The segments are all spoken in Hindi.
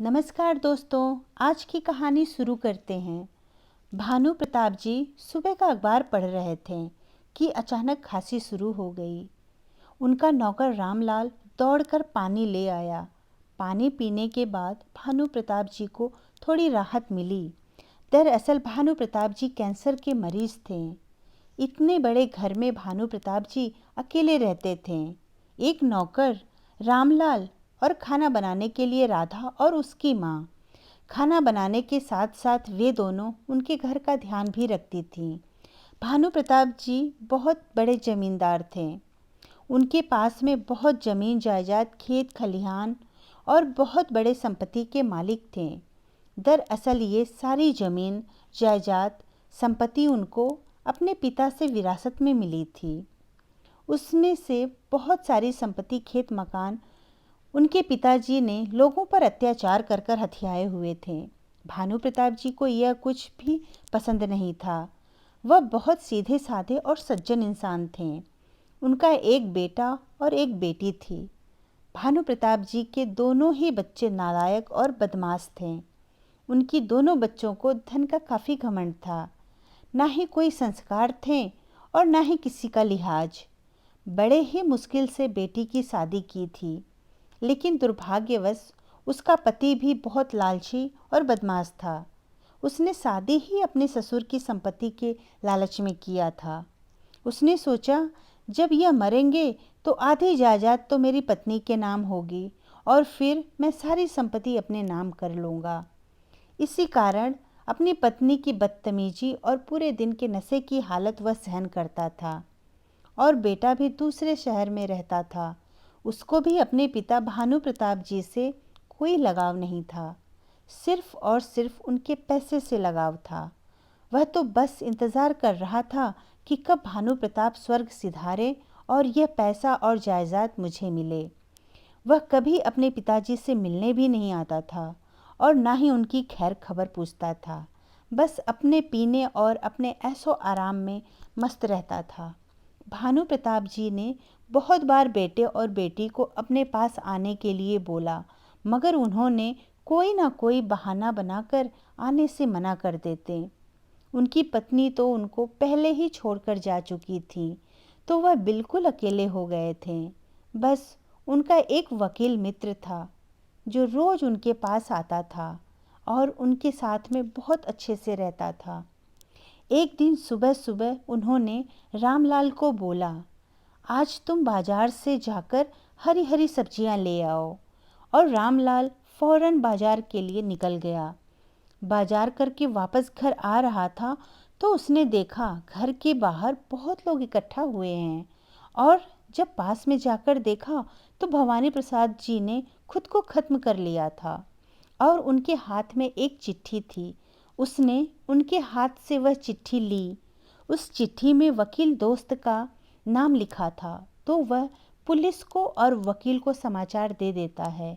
नमस्कार दोस्तों, आज की कहानी शुरू करते हैं। भानु प्रताप जी सुबह का अखबार पढ़ रहे थे कि अचानक खांसी शुरू हो गई। उनका नौकर रामलाल दौड़कर पानी ले आया। पानी पीने के बाद भानु प्रताप जी को थोड़ी राहत मिली। दरअसल भानु प्रताप जी कैंसर के मरीज थे। इतने बड़े घर में भानु प्रताप जी अकेले रहते थे। एक नौकर रामलाल और खाना बनाने के लिए राधा और उसकी माँ। खाना बनाने के साथ साथ वे दोनों उनके घर का ध्यान भी रखती थीं। भानु प्रताप जी बहुत बड़े जमींदार थे। उनके पास में बहुत ज़मीन जायदाद, खेत खलिहान और बहुत बड़े संपत्ति के मालिक थे। दरअसल ये सारी ज़मीन जायदाद संपत्ति उनको अपने पिता से विरासत में मिली थी। उसमें से बहुत सारी संपत्ति, खेत मकान उनके पिताजी ने लोगों पर अत्याचार कर कर हथियाए हुए थे। भानु प्रताप जी को यह कुछ भी पसंद नहीं था। वह बहुत सीधे साधे और सज्जन इंसान थे। उनका एक बेटा और एक बेटी थी। भानु प्रताप जी के दोनों ही बच्चे नालायक और बदमाश थे। उनकी दोनों बच्चों को धन का काफ़ी घमंड था। ना ही कोई संस्कार थे और ना ही किसी का लिहाज। बड़े ही मुश्किल से बेटी की शादी की थी, लेकिन दुर्भाग्यवश उसका पति भी बहुत लालची और बदमाश था। उसने शादी ही अपने ससुर की संपत्ति के लालच में किया था। उसने सोचा, जब यह मरेंगे तो आधी जायदाद तो मेरी पत्नी के नाम होगी और फिर मैं सारी संपत्ति अपने नाम कर लूँगा। इसी कारण अपनी पत्नी की बदतमीजी और पूरे दिन के नशे की हालत वह सहन करता था। और बेटा भी दूसरे शहर में रहता था। उसको भी अपने पिता भानु प्रताप जी से कोई लगाव नहीं था। सिर्फ और सिर्फ उनके पैसे से लगाव था। वह तो बस इंतज़ार कर रहा था कि कब भानु प्रताप स्वर्ग सिधारे और यह पैसा और जायदाद मुझे मिले। वह कभी अपने पिताजी से मिलने भी नहीं आता था और ना ही उनकी खैर खबर पूछता था। बस अपने पीने और अपने ऐशो आराम में मस्त रहता था। भानु प्रताप जी ने बहुत बार बेटे और बेटी को अपने पास आने के लिए बोला, मगर उन्होंने कोई ना कोई बहाना बनाकर आने से मना कर देते। उनकी पत्नी तो उनको पहले ही छोड़कर जा चुकी थी, तो वह बिल्कुल अकेले हो गए थे। बस उनका एक वकील मित्र था जो रोज़ उनके पास आता था और उनके साथ में बहुत अच्छे से रहता था। एक दिन सुबह सुबह उन्होंने रामलाल को बोला, आज तुम बाजार से जाकर हरी हरी सब्जियां ले आओ। और रामलाल फौरन बाजार के लिए निकल गया। बाजार करके वापस घर आ रहा था तो उसने देखा घर के बाहर बहुत लोग इकट्ठा हुए हैं। और जब पास में जाकर देखा तो भवानी प्रसाद जी ने खुद को खत्म कर लिया था और उनके हाथ में एक चिट्ठी थी। उसने उनके हाथ से वह चिट्ठी ली। उस चिट्ठी में वकील दोस्त का नाम लिखा था, तो वह पुलिस को और वकील को समाचार दे देता है।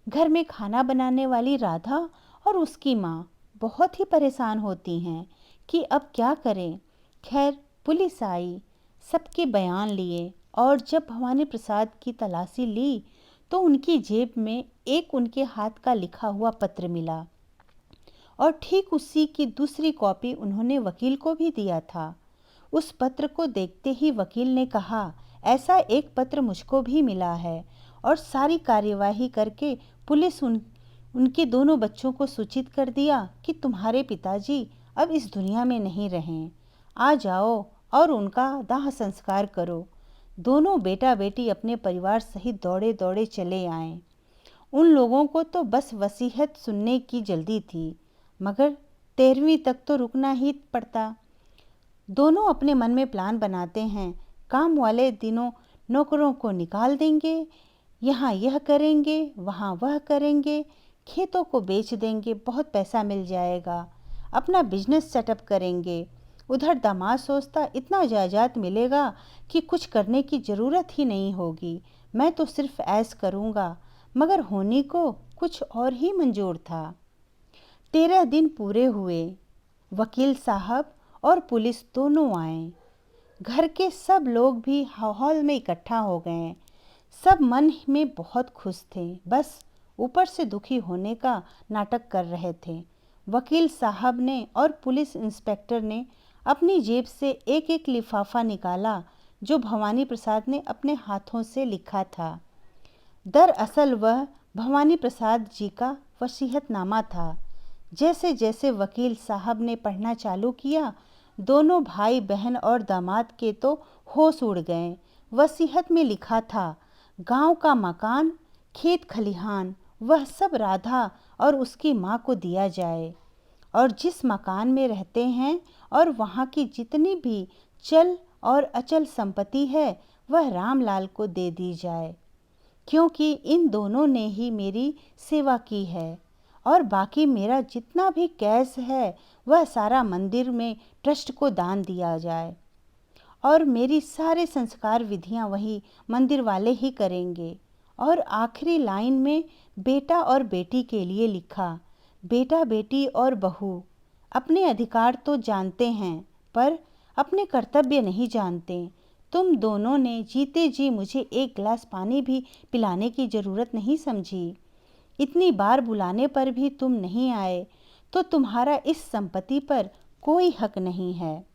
घर में खाना बनाने वाली राधा और उसकी माँ बहुत ही परेशान होती हैं कि अब क्या करें। खैर पुलिस आई, सबके बयान लिए और जब भवानी प्रसाद की तलाशी ली तो उनकी जेब में एक उनके हाथ का लिखा हुआ पत्र मिला और ठीक उसी की दूसरी कॉपी उन्होंने वकील को भी दिया था। उस पत्र को देखते ही वकील ने कहा, ऐसा एक पत्र मुझको भी मिला है। और सारी कार्यवाही करके पुलिस उनके दोनों बच्चों को सूचित कर दिया कि तुम्हारे पिताजी अब इस दुनिया में नहीं रहें। आ जाओ और उनका दाह संस्कार करो। दोनों बेटा बेटी अपने परिवार सहित दौड़े दौड़े चले आए। उन लोगों को तो बस वसीयत सुनने की जल्दी थी, मगर 13वीं तक तो रुकना ही पड़ता। दोनों अपने मन में प्लान बनाते हैं, काम वाले दिनों नौकरों को निकाल देंगे, यहाँ यह करेंगे, वहाँ वह करेंगे, खेतों को बेच देंगे, बहुत पैसा मिल जाएगा, अपना बिजनेस सेटअप करेंगे। उधर दामाद सोचता, इतना जायदाद मिलेगा कि कुछ करने की ज़रूरत ही नहीं होगी, मैं तो सिर्फ ऐश करूँगा। मगर होने को कुछ और ही मंजूर था। 13 दिन पूरे हुए। वकील साहब और पुलिस दोनों आए। घर के सब लोग भी हॉल में इकट्ठा हो गए। सब मन में बहुत खुश थे। बस ऊपर से दुखी होने का नाटक कर रहे थे। वकील साहब ने और पुलिस इंस्पेक्टर ने अपनी जेब से एक एक लिफाफा निकाला जो भवानी प्रसाद ने अपने हाथों से लिखा था। दरअसल वह भवानी प्रसाद जी का वसीयतनामा था। जैसे जैसे वकील साहब ने पढ़ना चालू किया, दोनों भाई बहन और दामाद के तो होश उड़ गए। वसीयत में लिखा था, गांव का मकान, खेत खलिहान, वह सब राधा और उसकी माँ को दिया जाए, और जिस मकान में रहते हैं और वहाँ की जितनी भी चल और अचल संपत्ति है वह रामलाल को दे दी जाए, क्योंकि इन दोनों ने ही मेरी सेवा की है। और बाकी मेरा जितना भी कैश है वह सारा मंदिर में ट्रस्ट को दान दिया जाए, और मेरी सारे संस्कार विधियां वही मंदिर वाले ही करेंगे। और आखिरी लाइन में बेटा और बेटी के लिए लिखा, बेटा बेटी और बहू अपने अधिकार तो जानते हैं पर अपने कर्तव्य नहीं जानते। तुम दोनों ने जीते जी मुझे एक गिलास पानी भी पिलाने की ज़रूरत नहीं समझी। इतनी बार बुलाने पर भी तुम नहीं आए, तो तुम्हारा इस संपत्ति पर कोई हक नहीं है।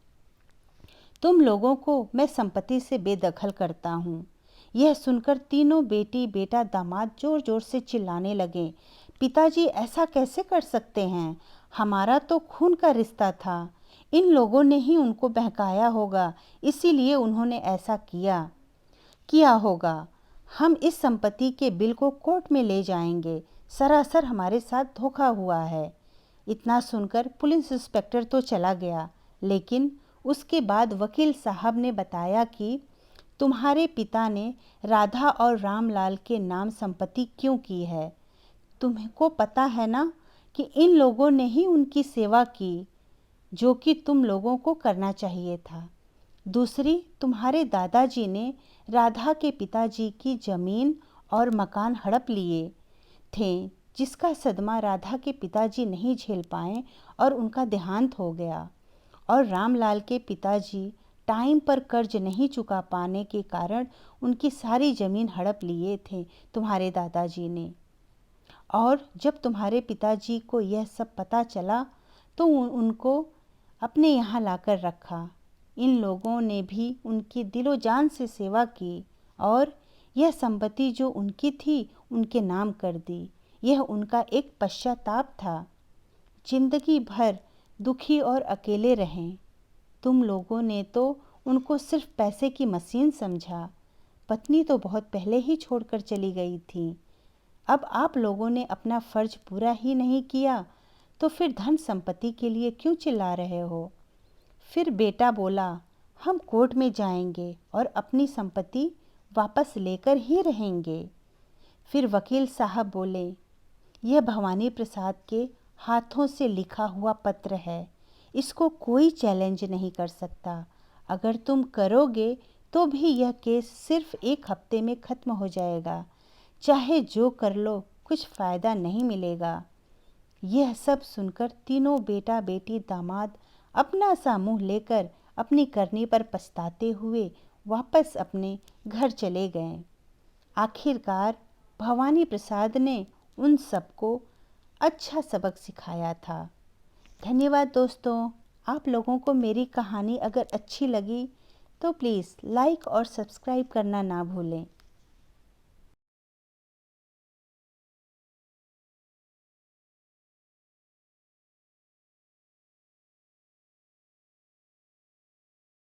तुम लोगों को मैं संपत्ति से बेदखल करता हूँ। यह सुनकर तीनों बेटी बेटा दामाद जोर जोर से चिल्लाने लगे, पिताजी ऐसा कैसे कर सकते हैं, हमारा तो खून का रिश्ता था, इन लोगों ने ही उनको बहकाया होगा, इसीलिए उन्होंने ऐसा किया होगा। हम इस संपत्ति के बिल को कोर्ट में ले जाएंगे, सरासर हमारे साथ धोखा हुआ है। इतना सुनकर पुलिस इंस्पेक्टर तो चला गया, लेकिन उसके बाद वकील साहब ने बताया कि तुम्हारे पिता ने राधा और रामलाल के नाम संपत्ति क्यों की है। तुमको पता है ना कि इन लोगों ने ही उनकी सेवा की, जो कि तुम लोगों को करना चाहिए था। दूसरी, तुम्हारे दादाजी ने राधा के पिताजी की जमीन और मकान हड़प लिए थे, जिसका सदमा राधा के पिताजी नहीं झेल पाए और उनका देहांत हो गया। और रामलाल के पिताजी टाइम पर कर्ज नहीं चुका पाने के कारण उनकी सारी ज़मीन हड़प लिए थे तुम्हारे दादाजी ने। और जब तुम्हारे पिताजी को यह सब पता चला तो उनको अपने यहाँ लाकर रखा। इन लोगों ने भी उनकी दिलो जान से सेवा की और यह संपत्ति जो उनकी थी उनके नाम कर दी। यह उनका एक पश्चाताप था। जिंदगी भर दुखी और अकेले रहें। तुम लोगों ने तो उनको सिर्फ पैसे की मशीन समझा। पत्नी तो बहुत पहले ही छोड़कर चली गई थी। अब आप लोगों ने अपना फर्ज पूरा ही नहीं किया, तो फिर धन संपत्ति के लिए क्यों चिल्ला रहे हो। फिर बेटा बोला, हम कोर्ट में जाएंगे और अपनी संपत्ति वापस लेकर ही रहेंगे। फिर वकील साहब बोले, यह भवानी प्रसाद के हाथों से लिखा हुआ पत्र है, इसको कोई चैलेंज नहीं कर सकता। अगर तुम करोगे तो भी यह केस सिर्फ 1 हफ्ते में ख़त्म हो जाएगा। चाहे जो कर लो, कुछ फ़ायदा नहीं मिलेगा। यह सब सुनकर तीनों बेटा बेटी दामाद अपना सा मुँह लेकर अपनी करनी पर पछताते हुए वापस अपने घर चले गए। आखिरकार भवानी प्रसाद ने उन सबको अच्छा सबक सिखाया था। धन्यवाद दोस्तों। आप लोगों को मेरी कहानी अगर अच्छी लगी तो प्लीज़ लाइक और सब्सक्राइब करना ना भूलें।